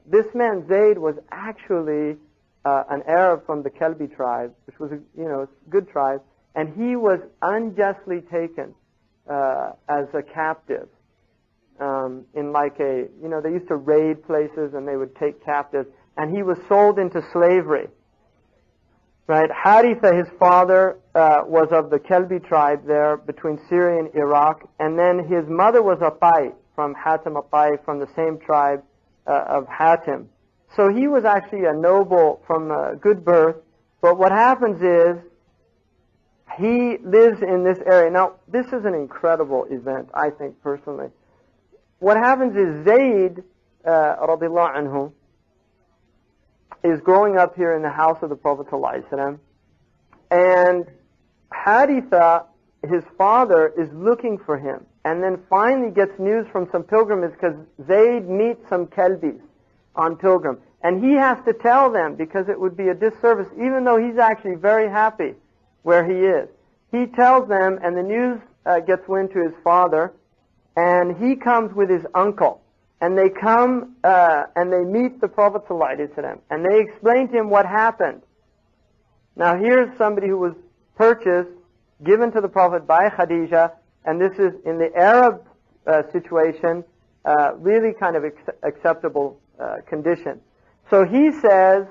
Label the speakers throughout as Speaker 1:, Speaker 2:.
Speaker 1: this man Zayd was actually an Arab from the Kalbi tribe, which was a good tribe, and he was unjustly taken as a captive in like they used to raid places and they would take captives, and he was sold into slavery. Right, Haritha, his father, was of the Kalbi tribe there between Syria and Iraq, and then his mother was a Tai from Hatim a-Tai, from the same tribe of Hatim. So he was actually a noble from good birth, but what happens is he lives in this area. Now, this is an incredible event, I think, personally. What happens is Zayd, radiallahu anhu, is growing up here in the house of the Prophet ﷺ, and Haritha, his father, is looking for him, and then finally gets news from some pilgrims because Zayd meets some Kalbis on pilgrim, and he has to tell them because it would be a disservice, even though he's actually very happy where he is. He tells them, and the news gets wind to his father, and he comes with his uncle. And they come and they meet the Prophet ﷺ, and they explain to him what happened. Now here's somebody who was purchased, given to the Prophet by Khadija, and this is in the Arab situation, really kind of acceptable condition. So he says,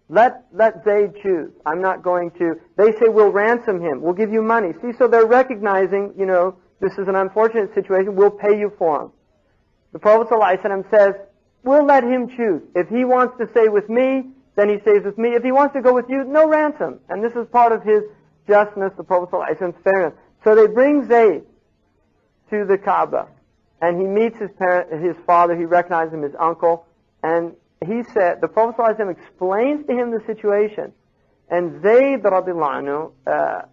Speaker 1: let Zayd choose. I'm not going to. They say, we'll ransom him. We'll give you money. See, so they're recognizing, this is an unfortunate situation. We'll pay you for him. The Prophet ﷺ says, we'll let him choose. If he wants to stay with me, then he stays with me. If he wants to go with you, no ransom. And this is part of his justness, the Prophet ﷺ's fairness. So they bring Zayd to the Kaaba, and he meets his father. He recognizes him, his uncle, and he said, the Prophet ﷺ explains to him the situation, and Zayd radiallahu anhu,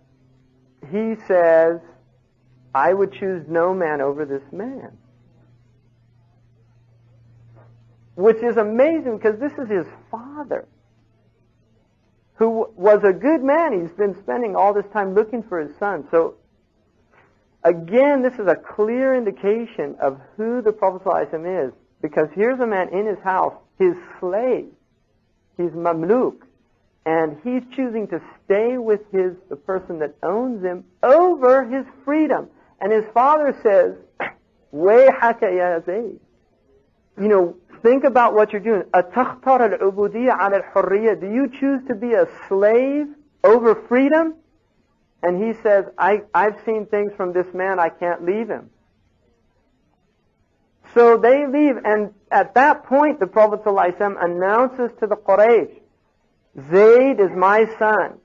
Speaker 1: he says, I would choose no man over this man. Which is amazing because this is his father, who was a good man. He's been spending all this time looking for his son. So, again, this is a clear indication of who the Prophet ﷺ is. Because here's a man in his house, his slave, he's mamluk, and he's choosing to stay with the person that owns him over his freedom. And his father says, وَيْحَكَ يَا زَيْدٍ. Think about what you're doing. أَتَخْتَرَ الْعُبُودِيَّةَ عَلَى الْحُرِّيَّةِ. Do you choose to be a slave over freedom? And he says, I've seen things from this man, I can't leave him. So they leave, and at that point the Prophet ﷺ announces to the Quraysh, Zayd is my son.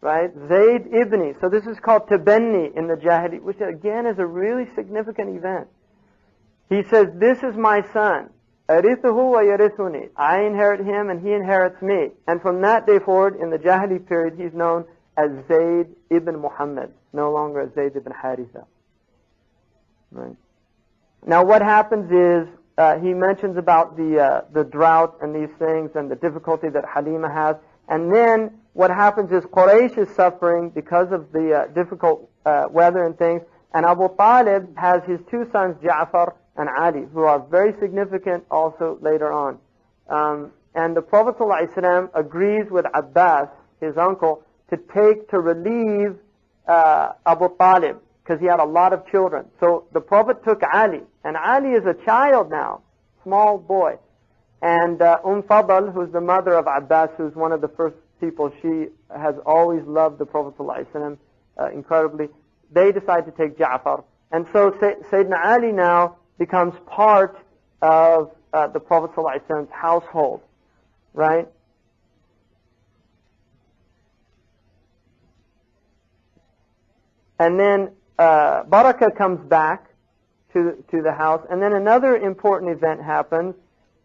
Speaker 1: Right? Zayd ibni. So this is called tabanni in the Jahili, which again is a really significant event. He says, this is my son. أَرِثُهُ وَيَرِثُنِي. I inherit him and he inherits me. And from that day forward, in the Jahili period, he's known as Zayd ibn Muhammad, no longer as Zayd ibn Haritha. Right? Now what happens is, he mentions about the drought and these things and the difficulty that Halima has. And then what happens is Quraysh is suffering because of the difficult weather and things. And Abu Talib has his two sons, Ja'far and Ali, who are very significant also later on. And the Prophet ﷺ agrees with Abbas, his uncle, to relieve Abu Talib, because he had a lot of children. So the Prophet took Ali, and Ali is a child now, small boy. And Fadl, who's the mother of Abbas, who's one of the first people, she has always loved the Prophet ﷺ incredibly. They decide to take Ja'far. And so Sayyidina Ali now becomes part of the Prophet ﷺ's household, right? And then Barakah comes back to the house, and then another important event happens,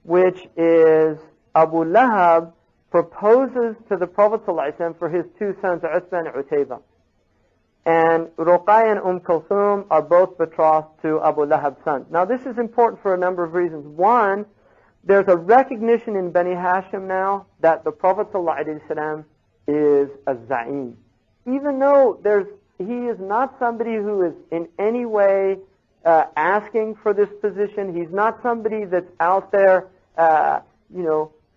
Speaker 1: which is Abu Lahab proposes to the Prophet ﷺ for his two sons, Uthman and Utayba. And Ruqayya and Kulthum are both betrothed to Abu Lahab's sons. Now this is important for a number of reasons. One, there's a recognition in Bani Hashim now that the Prophet ﷺ is a Za'im. Even though he is not somebody who is in any way asking for this position. He's not somebody that's out there,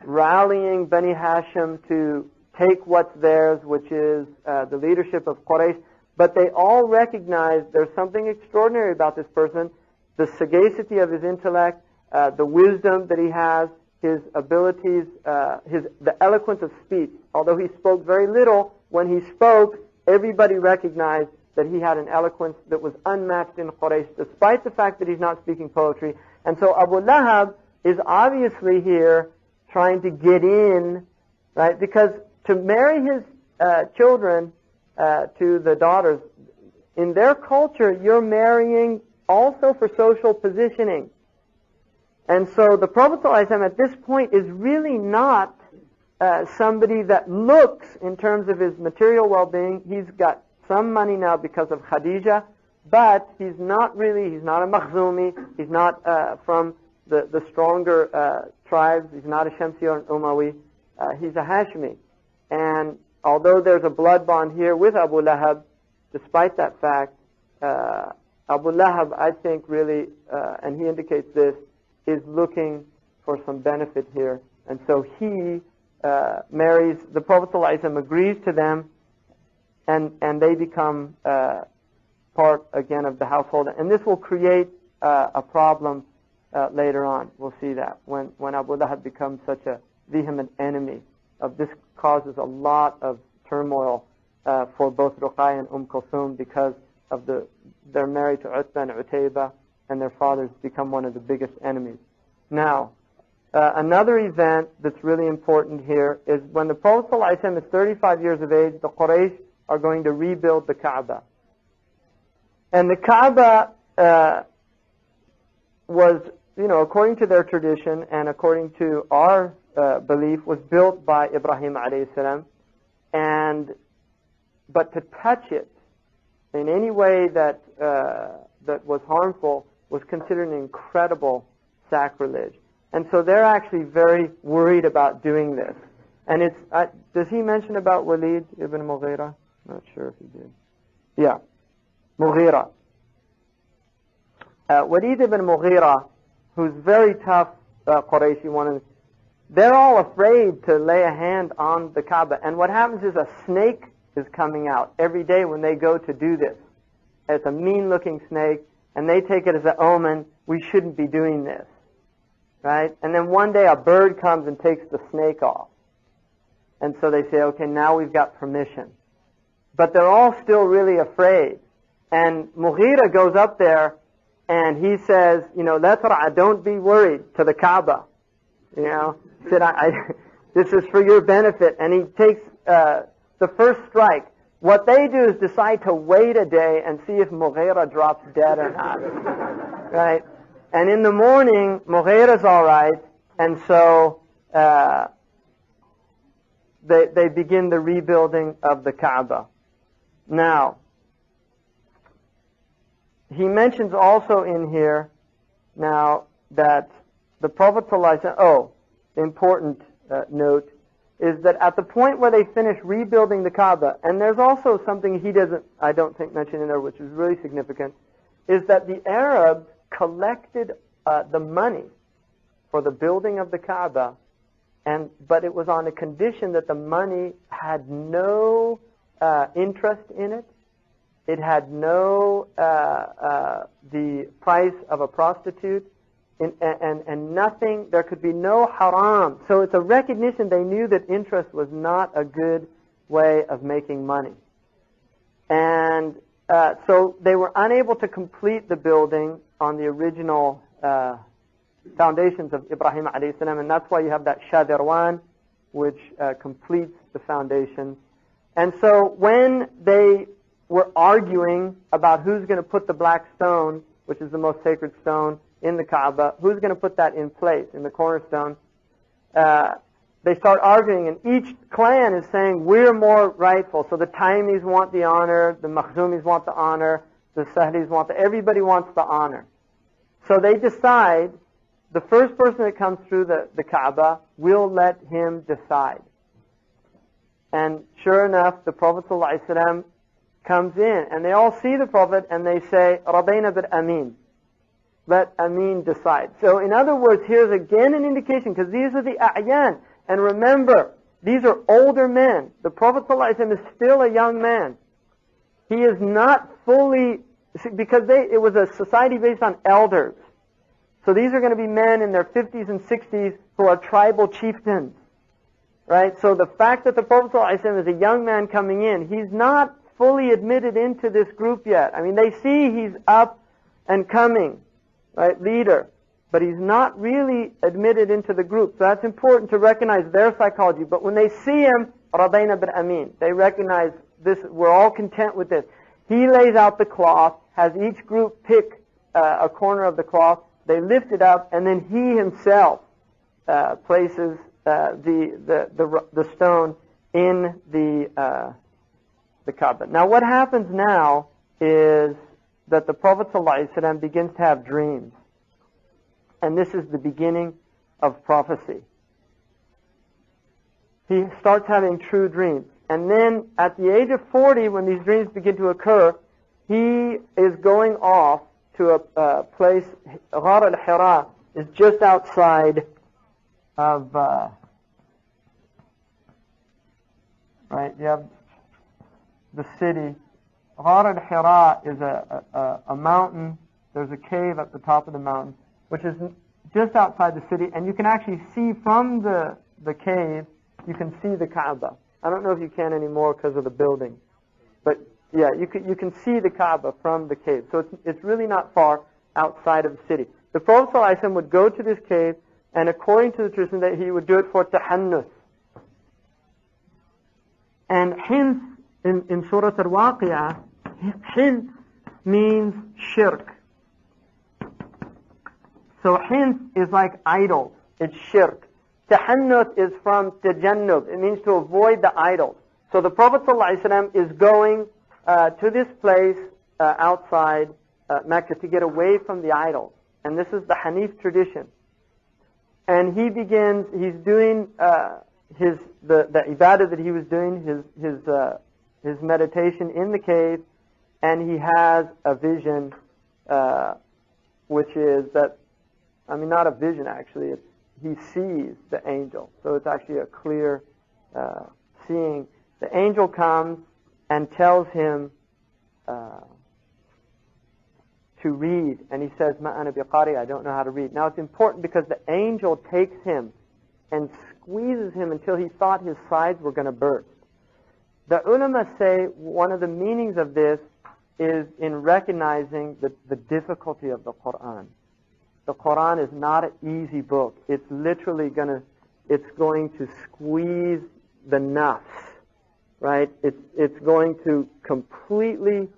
Speaker 1: rallying Bani Hashim to take what's theirs, which is the leadership of Quraysh. But they all recognize there's something extraordinary about this person, the sagacity of his intellect, the wisdom that he has, his abilities, the eloquence of speech. Although he spoke very little, when he spoke, everybody recognized that he had an eloquence that was unmatched in Quraysh, despite the fact that he's not speaking poetry. And so Abu Lahab is obviously here trying to get in, right? Because to marry his children to the daughters, in their culture, you're marrying also for social positioning. And so the Prophet ﷺ at this point is really not somebody that looks in terms of his material well-being. He's got some money now because of Khadija, but he's not a Makhzumi, he's not from the stronger tribes, he's not a Shamsi or an Umawi, he's a Hashmi. And although there's a blood bond here with Abu Lahab, despite that fact, Abu Lahab, I think really, and he indicates this, is looking for some benefit here. And so he marries, the Prophet ﷺ agrees to them, and they become part again of the household. And this will create a problem later on. We'll see that when Abu Lahab becomes such a vehement enemy of this, causes a lot of turmoil for both Ruqayya and Kulthum because of they're married to Utbah and Utaybah, and their fathers become one of the biggest enemies. Now, another event that's really important here is when the Prophet ﷺ is 35 years of age, the Quraysh are going to rebuild the Kaaba. And the Kaaba was, according to their tradition and according to our belief, was built by Ibrahim alayhi salam. But to touch it in any way that was harmful was considered an incredible sacrilege. And so they're actually very worried about doing this. And does he mention about Walid ibn Mughira? Not sure if he did. Yeah, Mughira. Walid ibn Mughira, who's very tough Qurayshi, they're all afraid to lay a hand on the Kaaba. And what happens is a snake is coming out every day when they go to do this. It's a mean-looking snake, and they take it as an omen, we shouldn't be doing this. Right? And then one day a bird comes and takes the snake off. And so they say, okay, now we've got permission. But they're all still really afraid. And Mughira goes up there and he says, don't be worried, to the Kaaba. He said, this is for your benefit. And he takes the first strike. What they do is decide to wait a day and see if Mughira drops dead or not. Right? And in the morning, Mughira's all right, and so they begin the rebuilding of the Kaaba. Now, he mentions also in here now that the Prophet ﷺ, important note, is that at the point where they finish rebuilding the Kaaba, and there's also something he doesn't, I don't think, mention in there, which is really significant, is that the Arabs collected the money for the building of the Kaaba, but it was on the condition that the money had no interest in it. It had no the price of a prostitute, and nothing. There could be no haram. So it's a recognition they knew that interest was not a good way of making money, and so they were unable to complete the building on the original foundations of Ibrahim alayhi salam, and that's why you have that Shadirwan, which completes the foundation. And so when they were arguing about who's going to put the black stone, which is the most sacred stone, in the Kaaba, who's going to put that in place, in the cornerstone, they start arguing, and each clan is saying, we're more rightful. So the Taimis want the honor, the Makhzumis want the honor, the Sahlis want everybody wants the honor. So they decide, the first person that comes through the Kaaba, we'll let him decide. And sure enough, the Prophet ﷺ comes in, and they all see the Prophet, and they say, Radayna bil Amin. let Amin decide. So in other words, here's again an indication, because these are the a'yan. And remember, these are older men. The Prophet ﷺ is still a young man. He is not fully, because it was a society based on elders. So these are going to be men in their 50s and 60s who are tribal chieftains. Right? So the fact that the Prophet ﷺ is a young man coming in, he's not fully admitted into this group yet. I mean, they see he's up and coming, right, leader, but he's not really admitted into the group. So that's important to recognize their psychology. But when they see him, رَضَيْنَا بِالْأَمِينَ, they recognize this, we're all content with this. He lays out the cloth, has each group pick a corner of the cloth, they lift it up, and then he himself places the stone in the Kaaba. Now what happens now is that the Prophet ﷺ begins to have dreams. And this is the beginning of prophecy. He starts having true dreams. And then at the age of 40, when these dreams begin to occur, he is going off to a place, Ghar al-Hira is just outside of, right, you have the city. Ghar al-Hira is a mountain. There's a cave at the top of the mountain, which is just outside the city, and you can actually see from the cave, you can see the Kaaba. I don't know if you can anymore because of the building, but yeah, you can see the Kaaba from the cave. So it's really not far outside of the city. The Prophet ﷺ would go to this cave, and according to the tradition, that he would do it for tahannus. And hence, in Surah Al-Waqi'ah, hence means shirk. So hence is like idols. It's shirk. Tahannus is from tajannub. It means to avoid the idols. So the Prophet ﷺ is going to this place outside Mecca to get away from the idols. And this is the Hanif tradition. And he's doing the ibadah that he was doing, his meditation in the cave, and he has a vision, which is that, I mean, not a vision actually, he sees the angel. So it's actually a clear seeing. The angel comes and tells him to read, and he says, "Ma ana biqari," I don't know how to read. Now it's important because the angel takes him and squeezes him until he thought his sides were going to burst. The ulama say one of the meanings of this is in recognizing the difficulty of the Quran. The Quran is not an easy book. It's literally going to squeeze the nafs, right? It's going to completely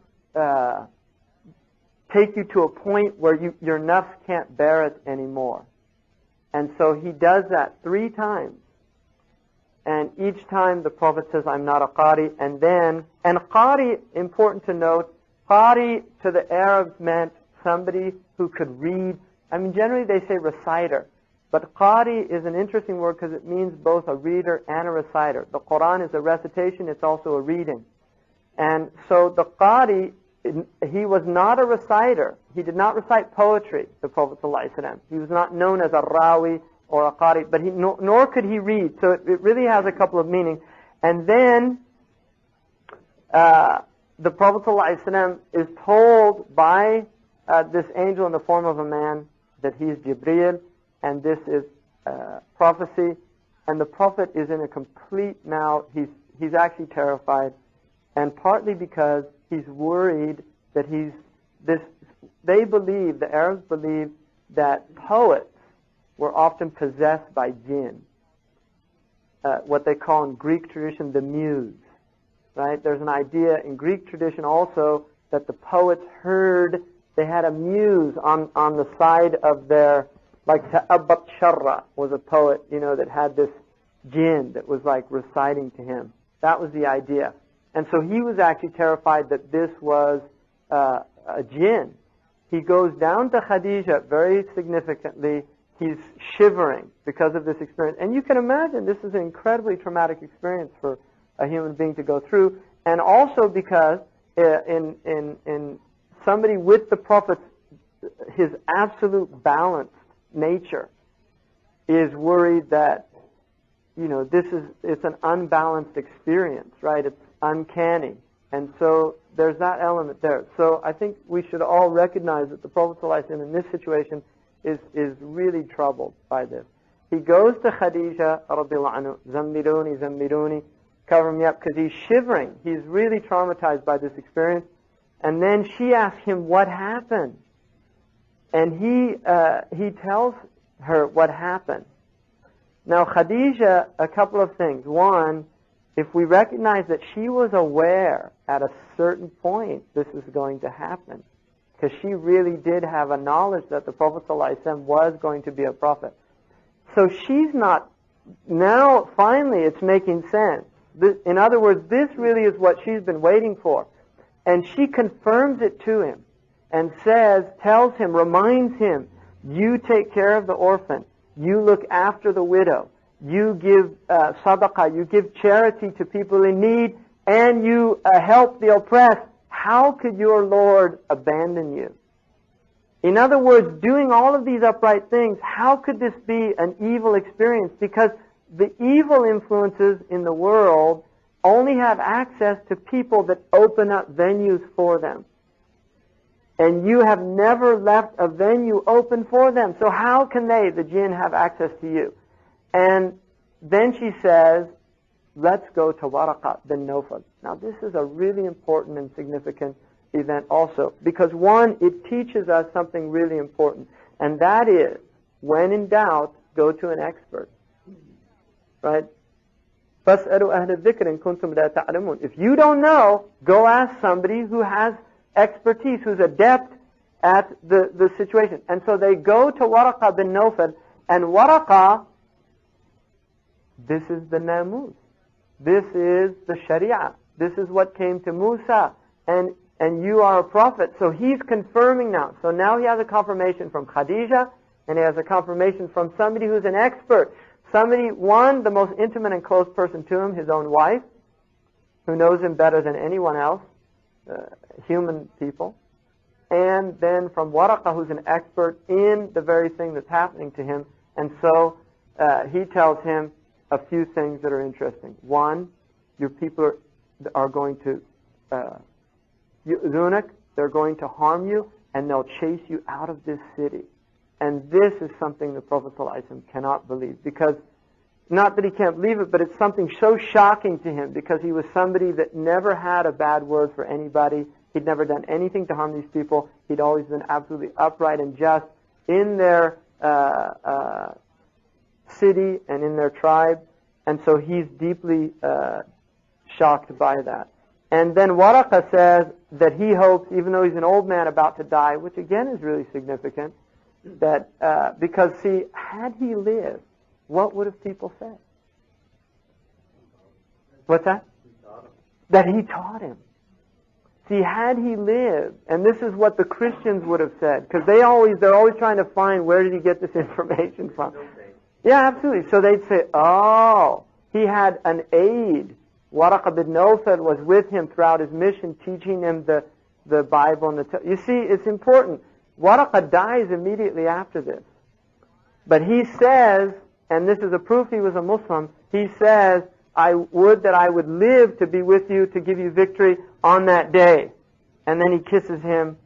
Speaker 1: take you to a point where your nafs can't bear it anymore. And so he does that 3 times. And each time the Prophet says, "I'm not a qari." And qari, important to note, qari to the Arabs meant somebody who could read. I mean, generally they say reciter. But qari is an interesting word because it means both a reader and a reciter. The Quran is a recitation, it's also a reading. And so the qari, he was not a reciter. He did not recite poetry, the Prophet ﷺ. He was not known as a rawi or a qari, but nor could he read. So it really has a couple of meanings. And then the Prophet ﷺ is told by this angel in the form of a man that he is Jibreel, and this is prophecy. And the Prophet is in a complete, now he's actually terrified, and partly because he's worried that they believe, the Arabs believe, that poets were often possessed by jinn, what they call in Greek tradition the muse, right? There's an idea in Greek tradition also that the poets heard, they had a muse on the side of their, like Ta'abbat Sharra was a poet, that had this jinn that was like reciting to him. That was the idea. And so he was actually terrified that this was a jinn. He goes down to Khadija very significantly. He's shivering because of this experience. And you can imagine this is an incredibly traumatic experience for a human being to go through. And also because in somebody with the Prophet's his absolute balanced nature, is worried that, it's an unbalanced experience, right? It's uncanny. And so there's that element there. So I think we should all recognize that the Prophet ﷺ in this situation is really troubled by this. He goes to Khadija, radiallahu anhu, Zammiluni, Zammiluni, cover me up, because he's shivering. He's really traumatized by this experience. And then she asks him what happened. And he tells her what happened. Now Khadija, a couple of things. One, if we recognize that she was aware at a certain point this is going to happen, because she really did have a knowledge that the Prophet ﷺ was going to be a prophet. So she's not, now finally it's making sense. In other words, this really is what she's been waiting for. And she confirms it to him and tells him, reminds him, you take care of the orphan, you look after the widow, you give sadaqah, you give charity to people in need, and you help the oppressed. How could your Lord abandon you? In other words, doing all of these upright things, how could this be an evil experience? Because the evil influences in the world only have access to people that open up venues for them. And you have never left a venue open for them. So how can they, the jinn, have access to you? And then she says, let's go to Waraqa bin Nawfal. Now this is a really important and significant event also. Because one, it teaches us something really important. And that is, when in doubt, go to an expert. Right? فَاسْأَلُوا أَهْلَ الذِّكْرِ إِن كُنتُمْ لَا تَعْلَمُونَ. If you don't know, go ask somebody who has expertise, who's adept at the situation. And so they go to Waraqa bin Nawfal, and Waraqa, this is the Namus. This is the Sharia. This is what came to Musa. And you are a prophet. So he's confirming now. So now he has a confirmation from Khadija, and he has a confirmation from somebody who's an expert. Somebody, one, the most intimate and close person to him, his own wife, who knows him better than anyone else, human people. And then from Waraqa, who's an expert in the very thing that's happening to him. And so he tells him a few things that are interesting. One, your people are going to Zunak, they're going to harm you, and they'll chase you out of this city. And this is something the Prophet ﷺ cannot believe, because not that he can't believe it, but it's something so shocking to him, because he was somebody that never had a bad word for anybody. He'd never done anything to harm these people. He'd always been absolutely upright and just in their city and in their tribe. And so he's deeply shocked by that. And then Waraqa says that he hopes, even though he's an old man about to die, which again is really significant, that because, see, had he lived, what would have people said? What's that? That he taught him. See, had he lived, and this is what the Christians would have said, because they're always trying to find, where did he get this information from? Yeah, absolutely. So they'd say, oh, he had an aide. Waraqa bin Nawfal was with him throughout his mission, teaching him the Bible and you see, it's important. Waraqa dies immediately after this. But he says, and this is a proof he was a Muslim, he says, I would that I would live to be with you, to give you victory on that day. And then he kisses him.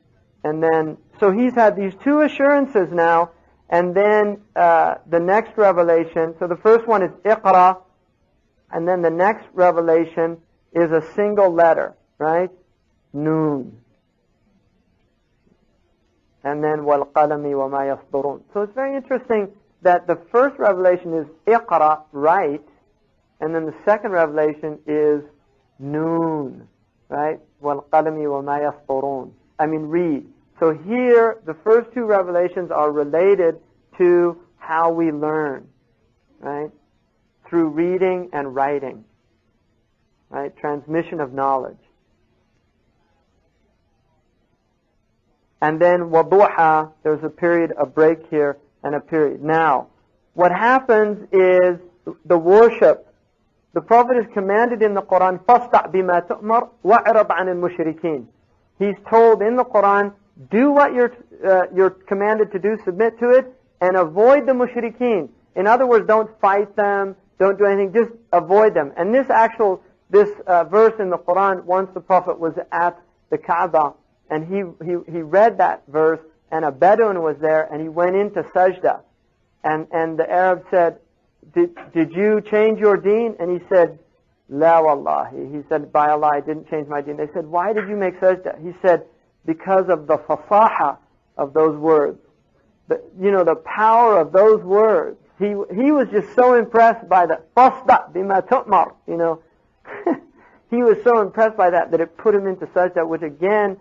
Speaker 1: And then, so he's had these two assurances now. And then the next revelation, so the first one is Iqra, and then the next revelation is a single letter, right? Noon. And then وَالْقَلَمِ وَمَا يَسْطُرُونَ. So it's very interesting that the first revelation is Iqra, write, and then the second revelation is Noon, right? وَالْقَلَمِ وَمَا يَسْطُرُونَ. I mean, read. So here, the first two revelations are related to how we learn, right? Through reading and writing, right? Transmission of knowledge. And then waduha, there's a period, a break here, and a period. Now, what happens is the worship. The Prophet is commanded in the Quran, فَاسْتَعْ بِمَا تُؤْمَرْ وَأَعْرَضْ عَنِ الْمُشْرِكِينَ. He's told in the Quran, do what you're commanded to do, submit to it, and avoid the mushrikeen. In other words, don't fight them, don't do anything, just avoid them. And this verse in the Quran, once the Prophet was at the Kaaba, and he read that verse, and a Bedouin was there, and he went into sajda. And the Arab said, did you change your deen? And he said, La wallahi. He said, by Allah, I didn't change my deen. They said, why did you make sajda? He said, because of the fasaha of those words. The power of those words. He was just so impressed by the fasda bima tu'mar, He was so impressed by that it put him into sajda, which again,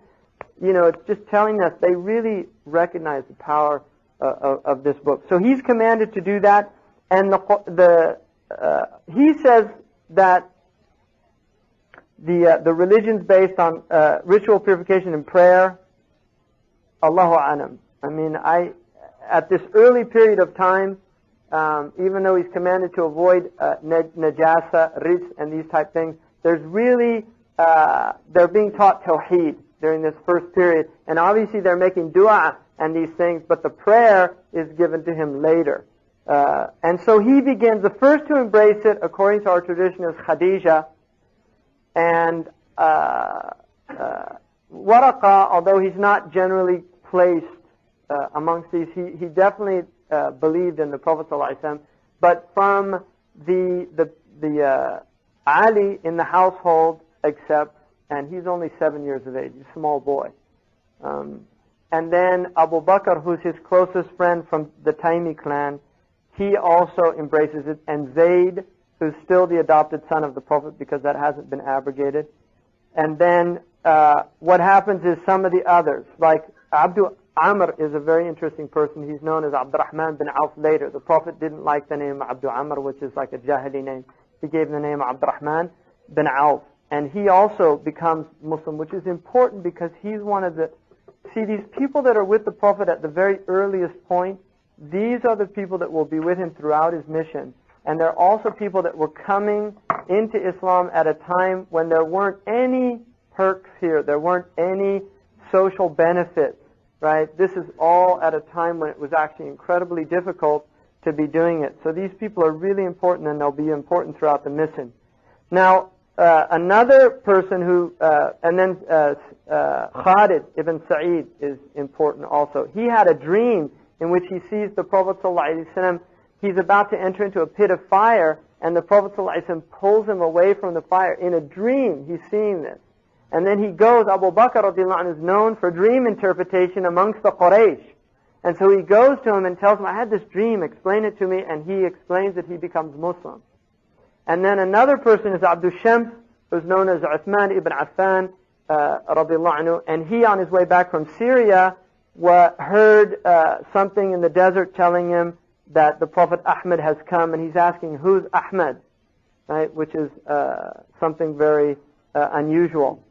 Speaker 1: it's just telling us they really recognize the power of this book. So he's commanded to do that, and he says that the religion's based on ritual purification and prayer. Allahu a'lam. I mean, at this early period of time, even though he's commanded to avoid najasa, rijs, and these type things, there's really they're being taught tawheed during this first period, and obviously they're making dua and these things, but the prayer is given to him later. And so he begins, the first to embrace it, according to our tradition, is Khadija. And Waraqa, although he's not generally placed amongst these, he definitely believed in the Prophet ﷺ. But from the Ali in the household accepts, and he's only 7 years of age, he's a small boy. And then Abu Bakr, who's his closest friend from the Taymi clan, he also embraces it. And Zayd, who's still the adopted son of the Prophet, because that hasn't been abrogated. And then what happens is some of the others, like Abdu Amr is a very interesting person. He's known as Abdurrahman bin Auf later. The Prophet didn't like the name Abdu Amr, which is like a Jahili name. He gave him the name Abdurrahman bin Auf. And he also becomes Muslim, which is important because he's one of the... See, these people that are with the Prophet at the very earliest point, these are the people that will be with him throughout his mission. And they're also people that were coming into Islam at a time when there weren't any perks here. There weren't any social benefits, right? This is all at a time when it was actually incredibly difficult to be doing it. So these people are really important, and they'll be important throughout the mission. Now, another person who, and then Khalid ibn Sa'id is important also. He had a dream in which he sees the Prophet ﷺ, he's about to enter into a pit of fire, and the Prophet ﷺ pulls him away from the fire. In a dream, he's seeing this. And then he goes, Abu Bakr radiallahu anhu is known for dream interpretation amongst the Quraysh. And so he goes to him and tells him, I had this dream, explain it to me, and he explains it, he becomes Muslim. And then another person is Abdul Shams, who's known as Uthman ibn Affan, radiallahu anhu, and he on his way back from Syria heard something in the desert telling him that the Prophet Ahmed has come, and he's asking, who's Ahmed? Right, which is something very unusual.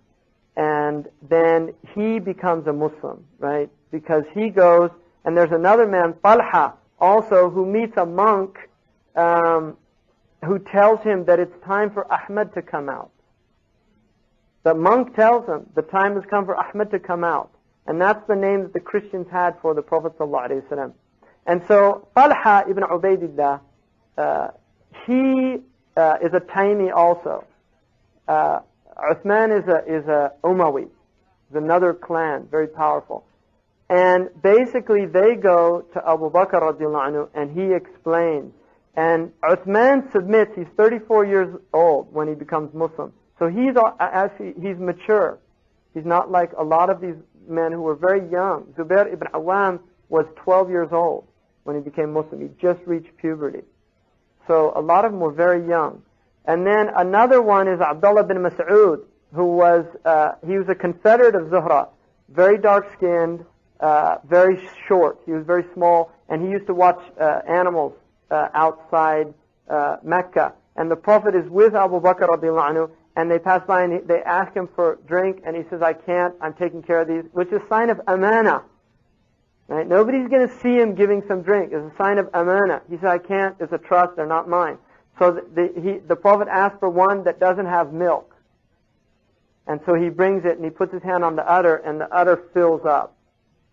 Speaker 1: And then he becomes a Muslim, right, because he goes, and there's another man, Talha, also, who meets a monk who tells him that it's time for Ahmed to come out. The monk tells him the time has come for Ahmed to come out. And that's the name that the Christians had for the Prophet ﷺ. And so Talha ibn Ubaidillah, he is a Taymi also. Uthman is a Umawi. Is another clan, very powerful. And basically they go to Abu Bakr radiallahu anhu, and he explains. And Uthman submits. He's 34 years old when he becomes Muslim. So he's mature. He's not like a lot of these men who were very young. Zubair ibn Awam was 12 years old when he became Muslim. He just reached puberty. So a lot of them were very young. And then another one is Abdullah bin Mas'ud, who was a confederate of Zuhra, very dark-skinned, very short. He was very small, and he used to watch animals outside Mecca. And the Prophet is with Abu Bakr radiallahu anhu, and they pass by and they ask him for drink, and he says, I can't, I'm taking care of these, which is a sign of amana. Right? Nobody's going to see him giving some drink. It's a sign of amana. He says, I can't, it's a trust, they're not mine. So the Prophet asked for one that doesn't have milk. And so he brings it, and he puts his hand on the udder, and the udder fills up.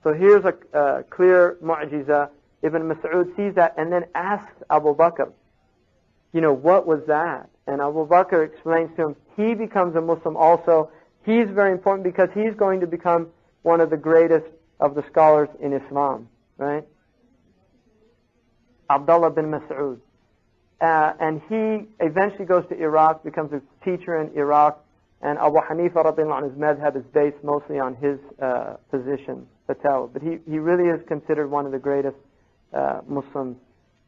Speaker 1: So here's a clear mu'jiza. Ibn Mas'ud sees that and then asks Abu Bakr, what was that? And Abu Bakr explains to him, he becomes a Muslim also. He's very important because he's going to become one of the greatest of the scholars in Islam, right? Abdullah bin Mas'ud. And he eventually goes to Iraq, becomes a teacher in Iraq, and Abu Hanifa radiallahu anhu, his madhab is based mostly on his position, fatwa. But he really is considered one of the greatest Muslims.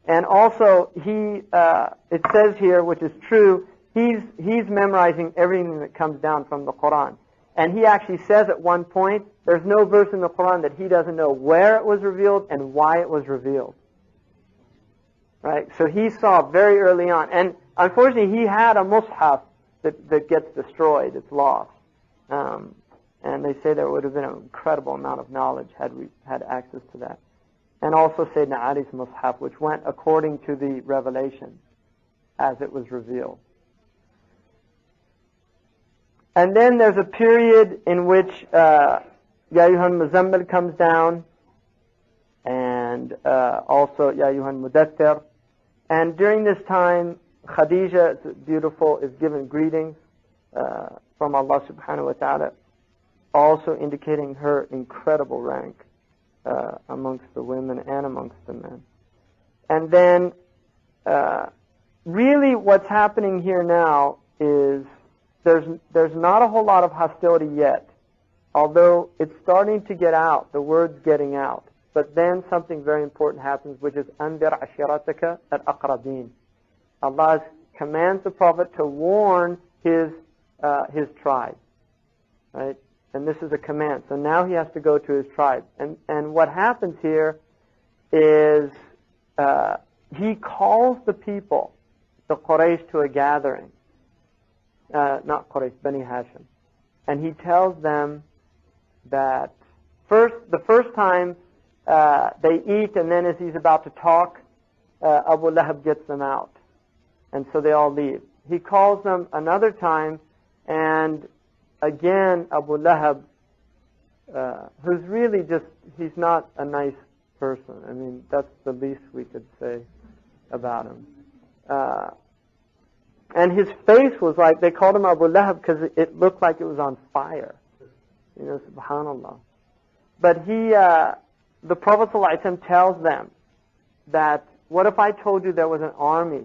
Speaker 1: And also, it says here, which is true, he's memorizing everything that comes down from the Quran. And he actually says at one point, there's no verse in the Quran that he doesn't know where it was revealed and why it was revealed. Right? So he saw very early on. And unfortunately, he had a mushaf that gets destroyed. It's lost. And they say there would have been an incredible amount of knowledge had we had access to that. And also Sayyidina Ali's mushaf, which went according to the revelation as it was revealed. And then there's a period in which Ya Ayyuhal Muzammil comes down, and also Ya Ayyuhal Mudaththir. And during this time, Khadija, it's beautiful, is given greetings from Allah subhanahu wa ta'ala, also indicating her incredible rank amongst the women and amongst the men. And then really what's happening here now is there's not a whole lot of hostility yet, although it's starting to get out, the word's getting out. But then something very important happens, which is أَنذِرْ عَشِيرَتَكَ الْأَقْرَبِينَ. Allah commands the Prophet to warn his tribe, right? And this is a command. So now he has to go to his tribe. And what happens here is he calls the people, the Quraysh, to a gathering. Not Quraysh, Bani Hashim. And he tells them that the first time they eat, and then as he's about to talk, Abu Lahab gets them out. And so they all leave. He calls them another time, and again Abu Lahab, who's really he's not a nice person. I mean, that's the least we could say about him. And his face was like, they called him Abu Lahab because it looked like it was on fire. Subhanallah. But the Prophet ﷺ tells them that, what if I told you there was an army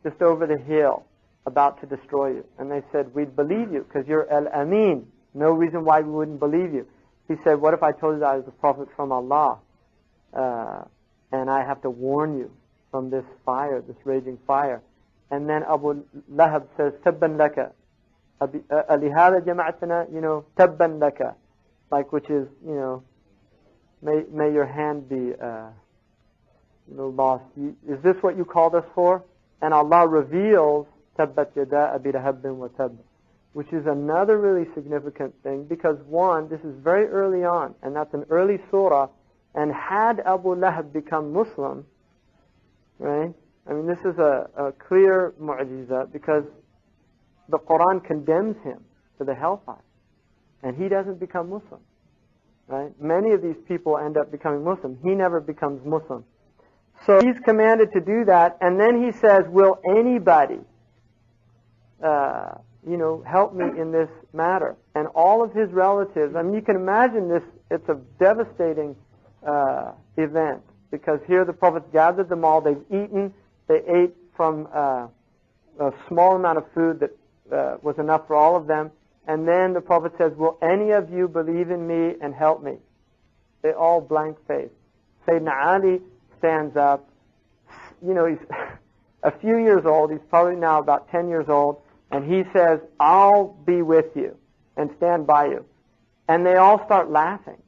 Speaker 1: just over the hill about to destroy you? And they said, we'd believe you because you're Al-Amin. No reason why we wouldn't believe you. He said, what if I told you that I was a prophet from Allah and I have to warn you from this fire, this raging fire? And then Abu Lahab says, Tabban laka. Alihada jama'atana, Tabban laka. Like, which is, may your hand be lost. Is this what you called us for? And Allah reveals Tabbat yada Abi Lahabbin wa Tabb, which is another really significant thing, because one, this is very early on, and that's an early surah, and had Abu Lahab become Muslim, right? I mean, this is a clear mu'jiza, because the Quran condemns him to the hellfire, and he doesn't become Muslim, right? Many of these people end up becoming Muslim. He never becomes Muslim. So he's commanded to do that, and then he says, will anybody, help me in this matter? And all of his relatives, I mean, you can imagine this, it's a devastating event, because here the Prophet gathered them all, they've eaten, they ate from a small amount of food that was enough for all of them, and then the Prophet says, will any of you believe in me and help me? They all blank face. Sayyidina Ali stands up, he's a few years old, he's probably now about 10 years old, and he says, I'll be with you and stand by you. And they all start laughing.